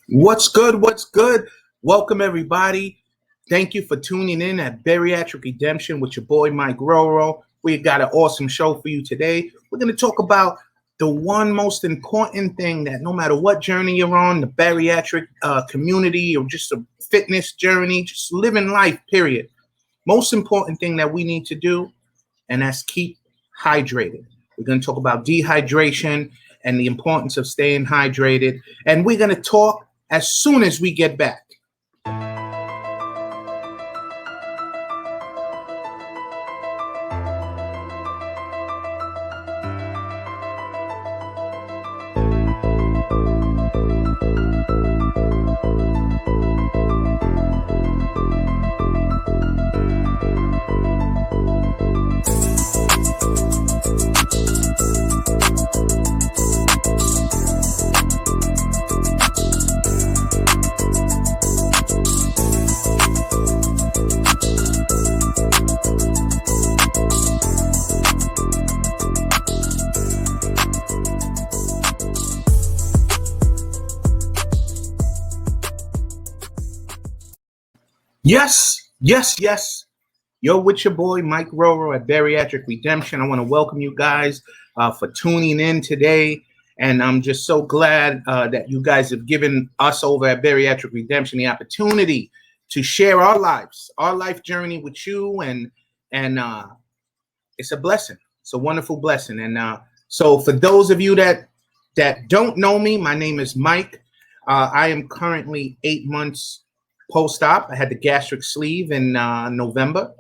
What's good? What's good? Welcome, everybody. Thank you for tuning in at Bariatric Redemption with your boy, Mike Roro. We got an awesome show for you today. We're going to talk about the one most important thing that no matter what journey you're on, the bariatric community or just a fitness journey, just living life, period. Most important thing that we need to do, and that's keep hydrated. We're going to talk about dehydration and the importance of staying hydrated. And we're going to talk as soon as we get back. Yes. You're with your boy, Mike Roro at Bariatric Redemption. I want to welcome you guys for tuning in today. And I'm just so glad that you guys have given us over at Bariatric Redemption the opportunity to share our lives, our life journey with you. And it's a blessing. It's a wonderful blessing. And so for those of you that don't know me, my name is Mike. I am currently 8 months post-op. I had the gastric sleeve in November.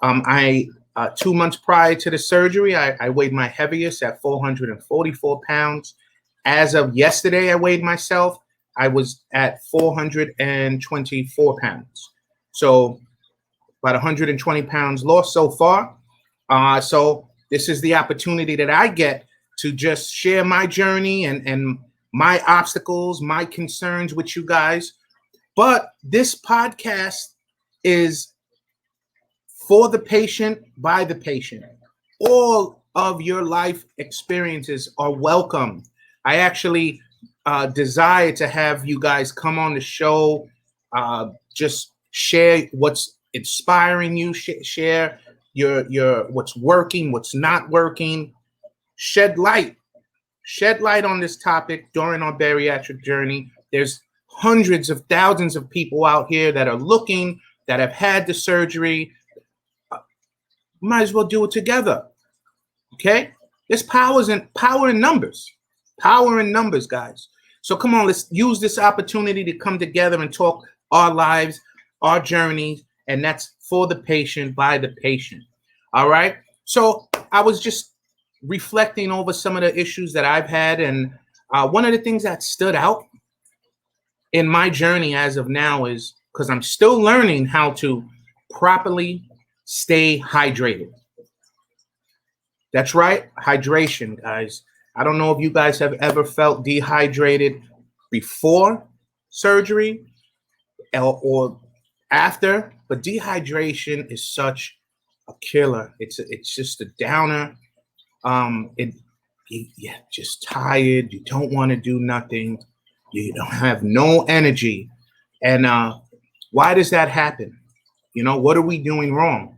2 months prior to the surgery, I weighed my heaviest at 444 pounds. As of yesterday, I weighed myself. I was at 424 pounds. So about 120 pounds lost so far. So this is the opportunity that I get to just share my journey and my obstacles, my concerns with you guys. But this podcast is for the patient, by the patient. All of your life experiences are welcome. I actually desire to have you guys come on the show, just share what's inspiring you, share your what's working, what's not working, shed light on this topic during our bariatric journey. There's hundreds of thousands of people out here that are looking, that have had the surgery. Might as well do it together. Okay? There's power in numbers. Power in numbers, guys. So come on, let's use this opportunity to come together and talk our lives, our journeys, and that's for the patient, by the patient. All right? So I was just reflecting over some of the issues that I've had, and one of the things that stood out in my journey as of now is because I'm still learning how to properly stay hydrated. That's right, hydration, guys. I don't know if you guys have ever felt dehydrated before surgery or after, but dehydration is such a killer. It's just a downer. You're just tired. You don't want to do nothing. You don't have no energy. And why does that happen? You know, what are we doing wrong?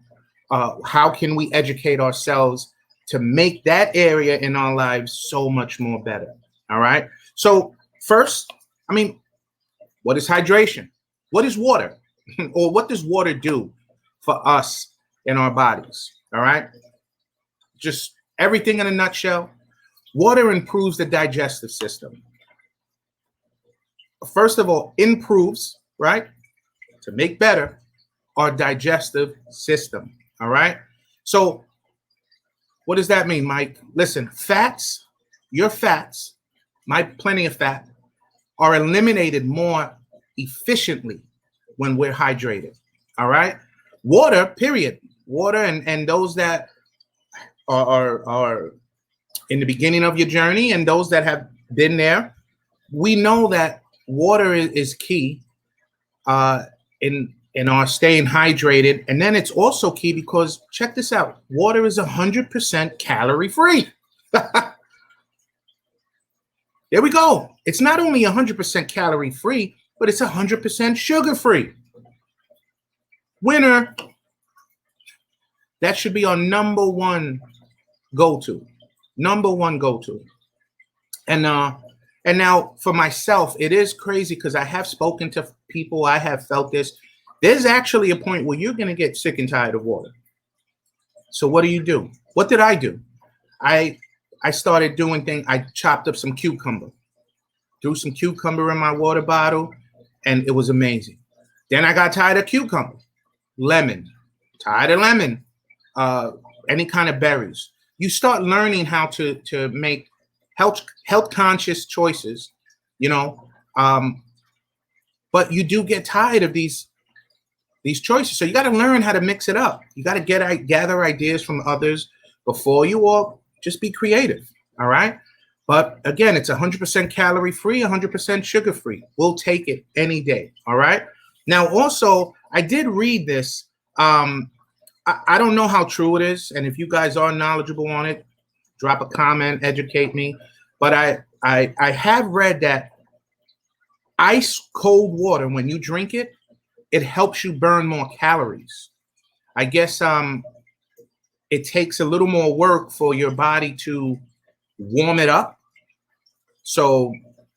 How can we educate ourselves to make that area in our lives so much more better? All right. So first, what is hydration? What is water? Or what does water do for us in our bodies? All right. Just everything in a nutshell. Water improves the digestive system. First of all, improves, right, to make better our digestive system. All right. So what does that mean, Mike? Listen, fats, your fats, plenty of fat, are eliminated more efficiently when we're hydrated. All right. Water, period. Water and those that are in the beginning of your journey and those that have been there, we know that water is key in our staying hydrated. And then it's also key because check this out. Water is 100% calorie free. There we go. It's not only 100% calorie free, but it's 100% sugar free. Winner. That should be our number one go-to. Number one go-to. And now for myself, it is crazy because I have spoken to people. I have felt this. There's actually a point where you're going to get sick and tired of water. So what do? What did I do? I started doing things. I chopped up some cucumber, threw some cucumber in my water bottle, and it was amazing. Then I got tired of cucumber, lemon, tired of lemon, any kind of berries. You start learning how to make health conscious choices, you know, but you do get tired of these choices. So you got to learn how to mix it up. You got to gather ideas from others before you all just be creative. All right. But again, it's 100% calorie free, 100% sugar free. We'll take it any day. All right. Now, also, I did read this. I don't know how true it is. And if you guys are knowledgeable on it, drop a comment, educate me. But I have read that ice cold water, when you drink it, it helps you burn more calories. I guess it takes a little more work for your body to warm it up. So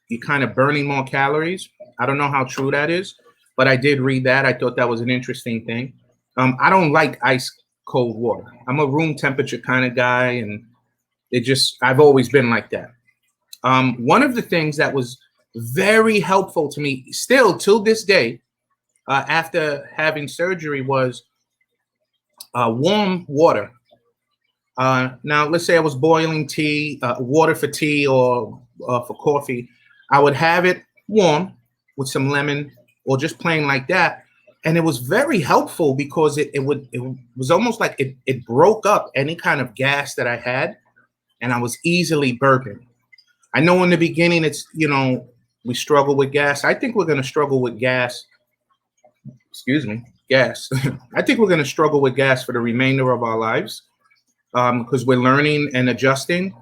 you're kind of burning more calories. I don't know how true that is, but I did read that. I thought that was an interesting thing. I don't like ice cold water. I'm a room temperature kind of guy, and I've always been like that. One of the things that was very helpful to me, still till this day, after having surgery, was warm water. Now, let's say I was boiling tea, water for tea or for coffee. I would have it warm with some lemon or just plain like that. And it was very helpful because it was almost like it broke up any kind of gas that I had, and I was easily burping. I know in the beginning we struggle with gas. I think we're going to struggle with gas. Gas. I think we're going to struggle with gas for the remainder of our lives because we're learning and adjusting.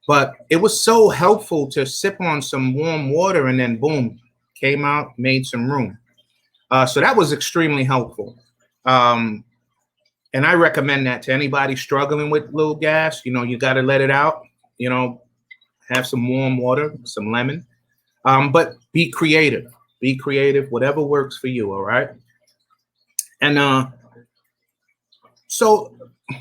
But it was so helpful to sip on some warm water and then boom, came out, made some room. So that was extremely helpful. And I recommend that to anybody struggling with little gas. You got to let it out, have some warm water, some lemon, but be creative, whatever works for you. All right. And so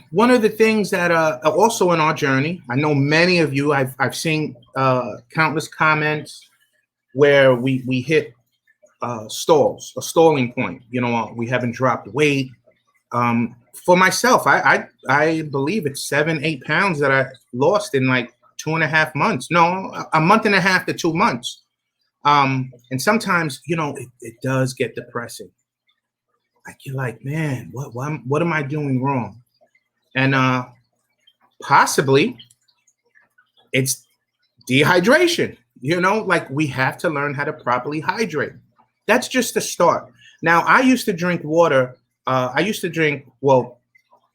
one of the things that also in our journey, I know many of you, I've seen countless comments where we hit a stalling point. We haven't dropped weight. For myself, I believe it's 7-8 pounds that I lost in like 2.5 months. No, a month and a half to 2 months. And sometimes, it does get depressing. Like you're like, man, what am I doing wrong? And possibly it's dehydration. Like we have to learn how to properly hydrate. That's just a start. Now, I used to drink water.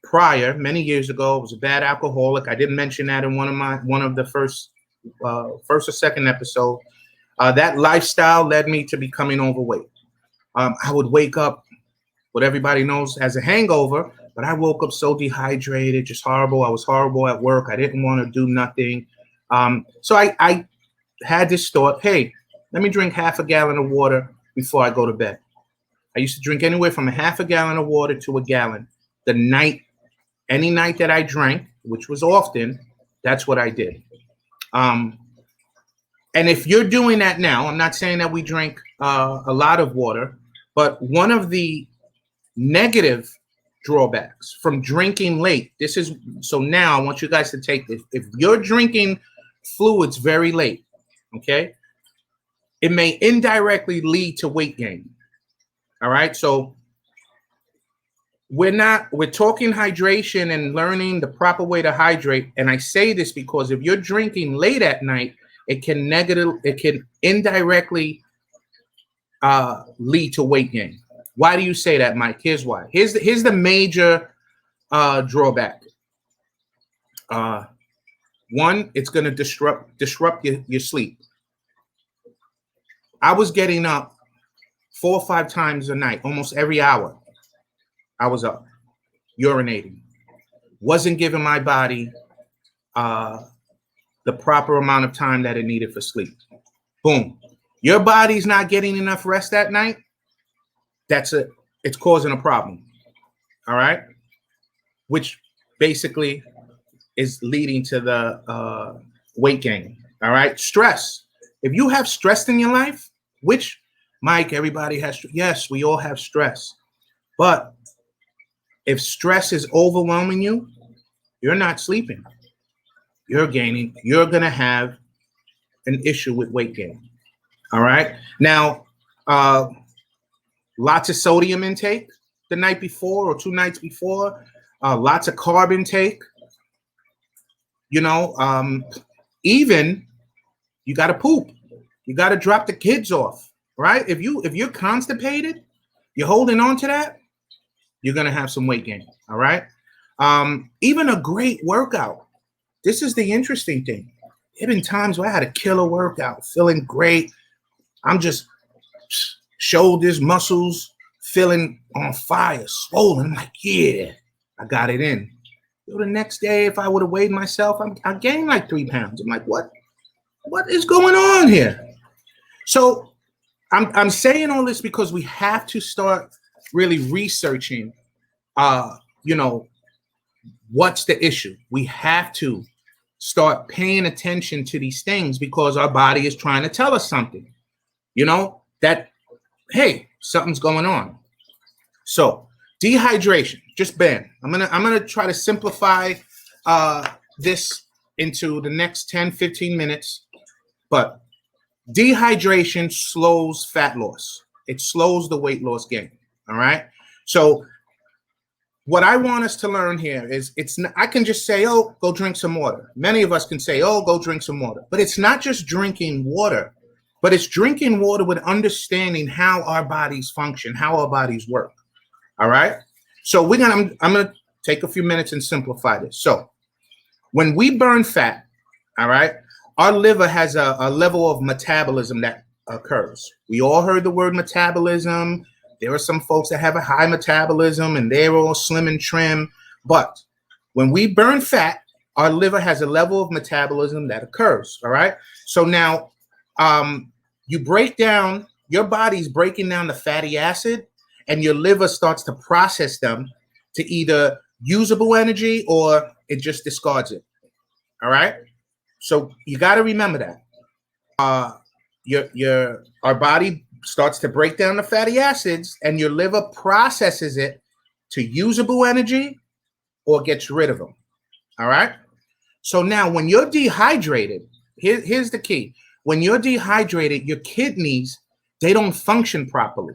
Prior, many years ago, I was a bad alcoholic. I didn't mention that in one of the first or second episode. That lifestyle led me to becoming overweight. I would wake up, what everybody knows as a hangover, but I woke up so dehydrated, just horrible. I was horrible at work. I didn't want to do nothing. So I had this thought, hey, let me drink half a gallon of water before I go to bed. I used to drink anywhere from a half a gallon of water to a gallon. Any night that I drank, which was often, that's what I did. And if you're doing that now, I'm not saying that we drink a lot of water, but one of the negative drawbacks from drinking late, so now I want you guys to take this. If you're drinking fluids very late, okay, it may indirectly lead to weight gain. All right. So we're talking hydration and learning the proper way to hydrate. And I say this because if you're drinking late at night, it can indirectly lead to weight gain. Why do you say that, Mike? Here's why. Here's the major drawback. One, it's going to disrupt your sleep. I was getting up 4 or 5 times a night, almost every hour. I was up, urinating. Wasn't giving my body the proper amount of time that it needed for sleep. Boom. Your body's not getting enough rest at night. That's it. It's causing a problem. All right. Which basically is leading to the weight gain. All right. Stress. If you have stress in your life, which, Mike, everybody has. Yes, we all have stress. But if stress is overwhelming you, you're not sleeping. You're gaining. You're going to have an issue with weight gain. All right. Now, lots of sodium intake the night before or 2 nights before. Lots of carb intake. You know, even you got to poop. You got to drop the kids off, right? If you're constipated, you're holding on to that, you're gonna have some weight gain. All right. Even a great workout. This is the interesting thing. There have been times where I had a killer workout, feeling great. I'm just shoulders, muscles, feeling on fire, swollen. I'm like, yeah, I got it in. The next day, if I would have weighed myself, I gained like 3 pounds. I'm like, what is going on here? So I'm saying all this because we have to start really researching, what's the issue. We have to start paying attention to these things because our body is trying to tell us something, that, hey, something's going on. So dehydration, just bam. I'm gonna try to simplify this into the next 10, 15 minutes, but dehydration slows fat loss. It slows the weight loss gain. All right. So what I want us to learn here is I can just say, oh, go drink some water. Many of us can say, oh, go drink some water. But it's not just drinking water, but it's drinking water with understanding how our bodies function, how our bodies work. All right. So I'm going to take a few minutes and simplify this. So when we burn fat, all right, our liver has a level of metabolism that occurs. We all heard the word metabolism. There are some folks that have a high metabolism and they're all slim and trim. But when we burn fat, our liver has a level of metabolism that occurs. All right. So now your body's breaking down the fatty acid and your liver starts to process them to either usable energy or it just discards it. All right. So you got to remember that our body starts to break down the fatty acids and your liver processes it to usable energy or gets rid of them. All right. So now when you're dehydrated, here's the key. When you're dehydrated, your kidneys, they don't function properly.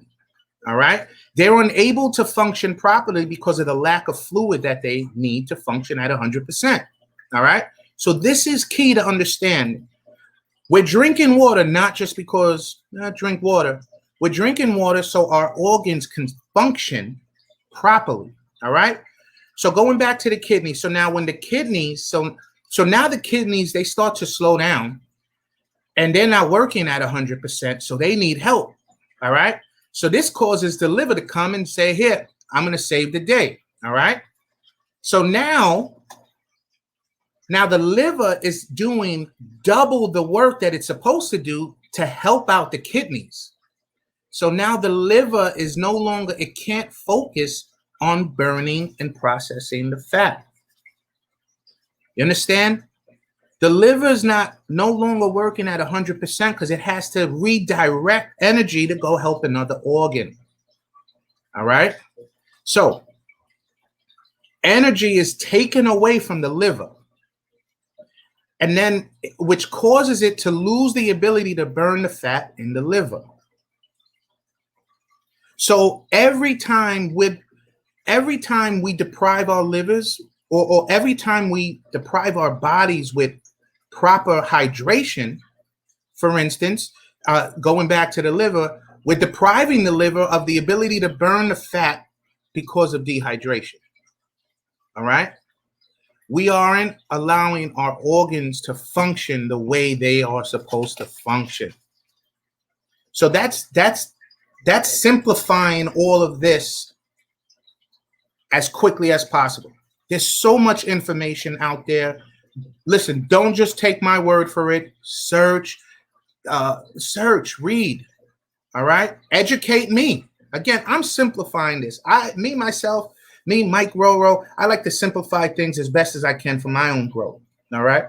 All right. They're unable to function properly because of the lack of fluid that they need to function at 100%. All right. So this is key to understand. We're drinking water not just because drink water. We're drinking water so our organs can function properly. All right. So going back to the kidneys. So now when the kidneys, so now the kidneys, they start to slow down and they're not working at 100%. So they need help. All right. So this causes the liver to come and say, here, I'm going to save the day. All right. So now the liver is doing double the work that it's supposed to do to help out the kidneys. So now the liver is it can't focus on burning and processing the fat. You understand? The liver is no longer working at 100% because it has to redirect energy to go help another organ. All right. So energy is taken away from the liver. And then which causes it to lose the ability to burn the fat in the liver. So every time we deprive our livers or every time we deprive our bodies with proper hydration, for instance, going back to the liver, we're depriving the liver of the ability to burn the fat because of dehydration. All right. We aren't allowing our organs to function the way they are supposed to function. So that's simplifying all of this as quickly as possible. There's so much information out there. Listen, don't just take my word for it. Search, read. All right, educate me. Again, I'm simplifying this. Myself, Mike Roro, I like to simplify things as best as I can for my own growth. All right.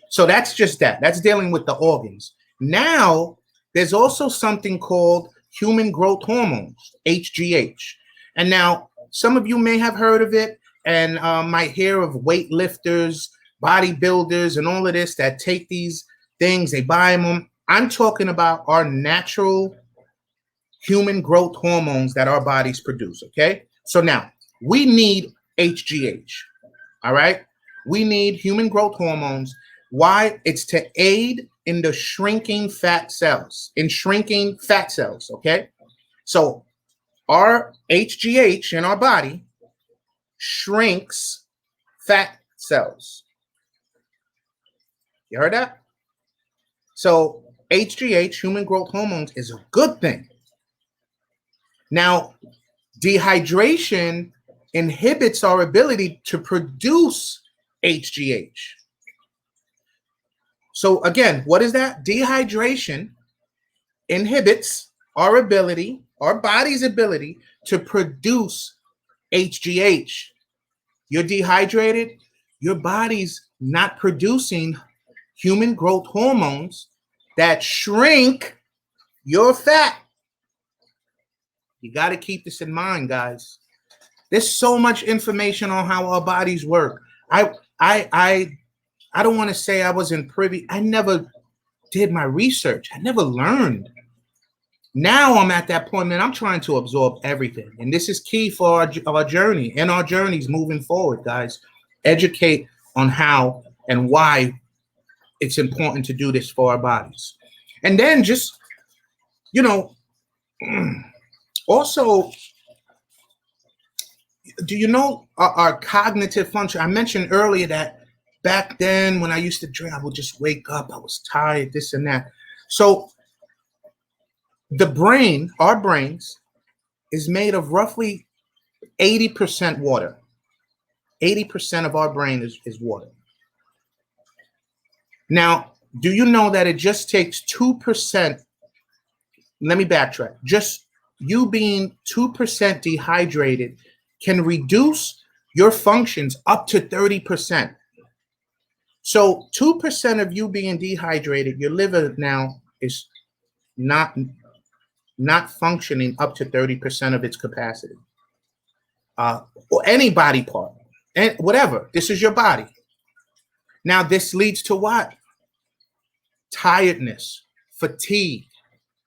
So that's just that. That's dealing with the organs. Now, there's also something called human growth hormones, HGH. And now, some of you may have heard of it and might hear of weightlifters, bodybuilders, and all of this that take these things, they buy them. I'm talking about our natural human growth hormones that our bodies produce, okay? So now, we need HGH, all right? We need human growth hormones. Why? It's to aid in the shrinking fat cells, okay? So our HGH in our body shrinks fat cells. You heard that? So HGH, human growth hormones, is a good thing. Now, dehydration inhibits our ability to produce HGH. So again, what is that? Dehydration inhibits our body's ability to produce HGH. You're dehydrated, your body's not producing human growth hormones that shrink your fat. You got to keep this in mind, guys. There's so much information on how our bodies work. I don't want to say I wasn't privy. I never did my research. I never learned. Now I'm at that point, man. I'm trying to absorb everything. And this is key for our journey and our journeys moving forward, guys. Educate on how and why it's important to do this for our bodies. And then just, also, do you know our cognitive function? I mentioned earlier that back then when I used to drink, I would just wake up. I was tired, this and that. So the brain, our brains, is made of roughly 80% water. 80% of our brain is water. Now, do you know that it just takes 2%? Let me backtrack. Just you being 2% dehydrated can reduce your functions up to 30%. So 2% of you being dehydrated, your liver now is not functioning up to 30% of its capacity. Or any body part, and whatever. This is your body. Now this leads to what? Tiredness, fatigue.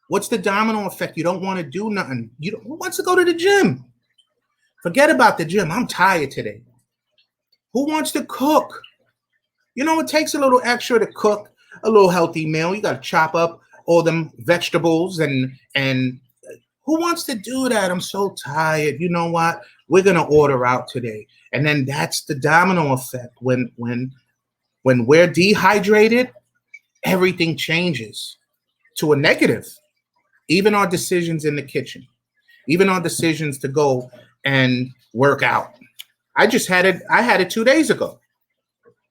What's the domino effect? You don't want to do nothing. Who wants to go to the gym? Forget about the gym. I'm tired today. Who wants to cook? It takes a little extra to cook a little healthy meal. You got to chop up all them vegetables and who wants to do that? I'm so tired. You know what? We're going to order out today. And then that's the domino effect. When we're dehydrated, everything changes to a negative. Even our decisions in the kitchen, even our decisions to go and work out. I had it 2 days ago.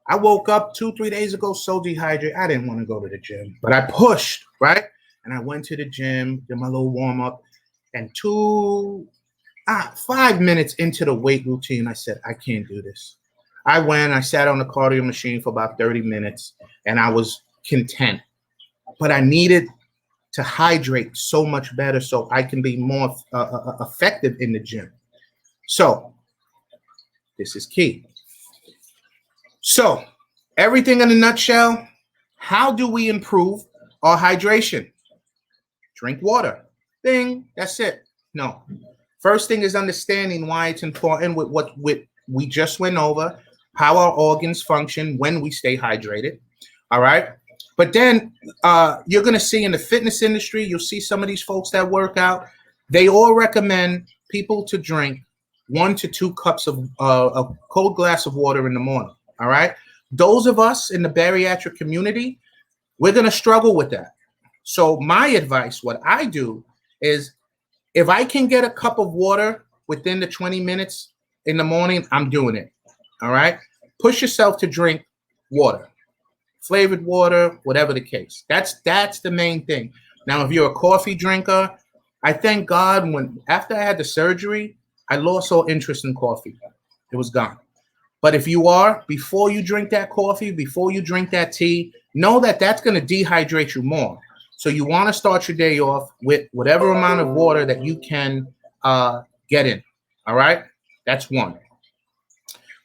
I woke up 2-3 days ago so dehydrated. I didn't want to go to the gym, but I pushed, right? And I went to the gym, did my little warm up, and 5 minutes into the weight routine, I said, I can't do this. I sat on the cardio machine for about 30 minutes and I was content, but I needed to hydrate so much better so I can be more effective in the gym. So this is key. So everything in a nutshell, how do we improve our hydration? Drink water. Bing, that's it. No. First thing is understanding why it's important with what we just went over, how our organs function when we stay hydrated. All right. But then you're going to see in the fitness industry, you'll see some of these folks that work out. They all recommend people to drink 1 to 2 cups of a cold glass of water in the morning. All right. Those of us in the bariatric community, we're going to struggle with that. So my advice, what I do is if I can get a cup of water within the 20 minutes in the morning, I'm doing it. All right. Push yourself to drink water, flavored water, whatever the case. That's the main thing. Now, if you're a coffee drinker, I thank God after I had the surgery, I lost all interest in coffee. It was gone. But if you are, before you drink that coffee, before you drink that tea, know that that's going to dehydrate you more. So you want to start your day off with whatever amount of water that you can get in. All right? That's one.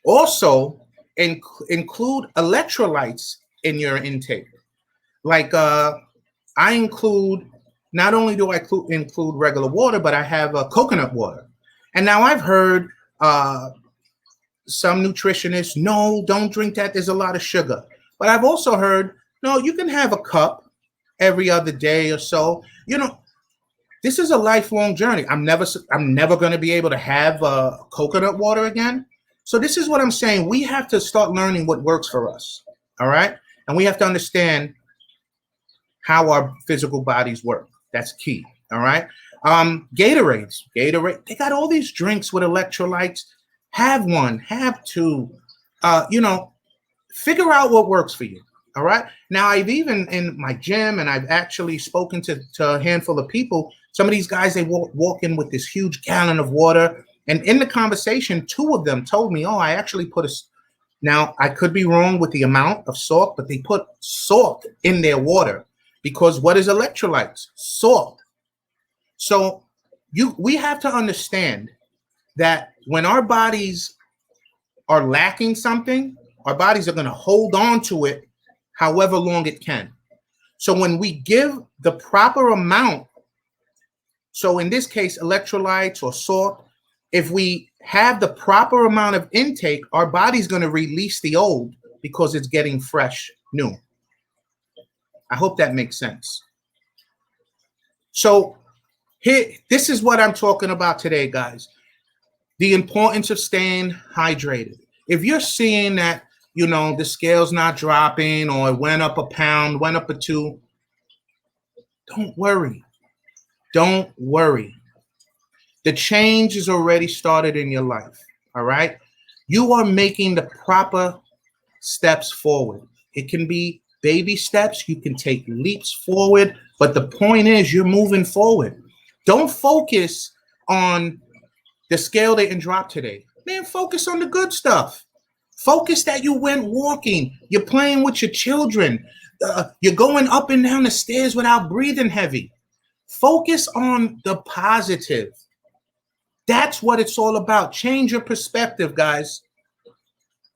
Also, include electrolytes in your intake. Like I include, not only do I include regular water, but I have coconut water. And now I've heard some nutritionists, no, don't drink that. There's a lot of sugar. But I've also heard, no, you can have a cup every other day or so. You know, this is a lifelong journey. I'm never going to be able to have coconut water again. So this is what I'm saying. We have to start learning what works for us. All right. And we have to understand how our physical bodies work. That's key. All right. Gatorade, they got all these drinks with electrolytes. Have one, have two, figure out what works for you. All right. Now, I've even in my gym, and I've actually spoken to a handful of people. Some of these guys, they walk in with this huge gallon of water. And in the conversation, two of them told me, oh, I actually put now I could be wrong with the amount of salt, but they put salt in their water because what is electrolytes? Salt. So we have to understand that when our bodies are lacking something, our bodies are going to hold on to it however long it can. So when we give the proper amount, so in this case, electrolytes or salt, if we have the proper amount of intake, our body's going to release the old because it's getting fresh, new. I hope that makes sense. So this is what I'm talking about today, guys. The importance of staying hydrated. If you're seeing that, the scale's not dropping or it went up a pound, went up a 2, don't worry. Don't worry. The change is already started in your life. All right. You are making the proper steps forward. It can be baby steps. You can take leaps forward. But the point is, you're moving forward. Don't focus on the scale didn't drop today. Man, focus on the good stuff. Focus that you went walking. You're playing with your children. You're going up and down the stairs without breathing heavy. Focus on the positive. That's what it's all about. Change your perspective, guys.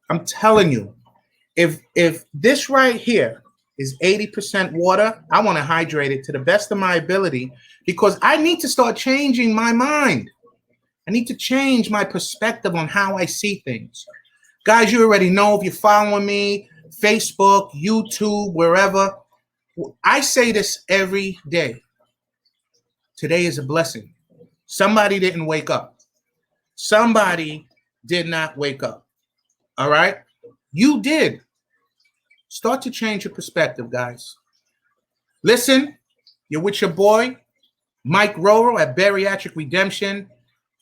I'm telling you, if this right here is 80% water, I want to hydrate it to the best of my ability because I need to start changing my mind. I need to change my perspective on how I see things. Guys, you already know if you're following me, Facebook, YouTube, wherever, I say this every day. Today is a blessing. Somebody didn't wake up. Somebody did not wake up. All right? You did. Start to change your perspective, guys. Listen, you're with your boy, Mike Roro at Bariatric Redemption.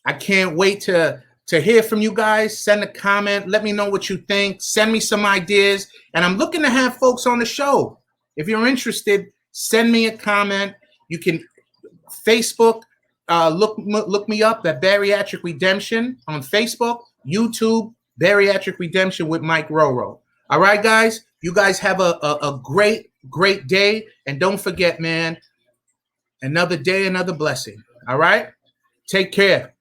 I can't wait to hear from you guys. Send a comment. Let me know what you think. Send me some ideas. And I'm looking to have folks on the show. If you're interested, send me a comment. You can Facebook, look me up at Bariatric Redemption on Facebook, YouTube, Bariatric Redemption with Mike Roro. All right, guys. You guys have a great, great day. And don't forget, man, another day, another blessing. All right? Take care.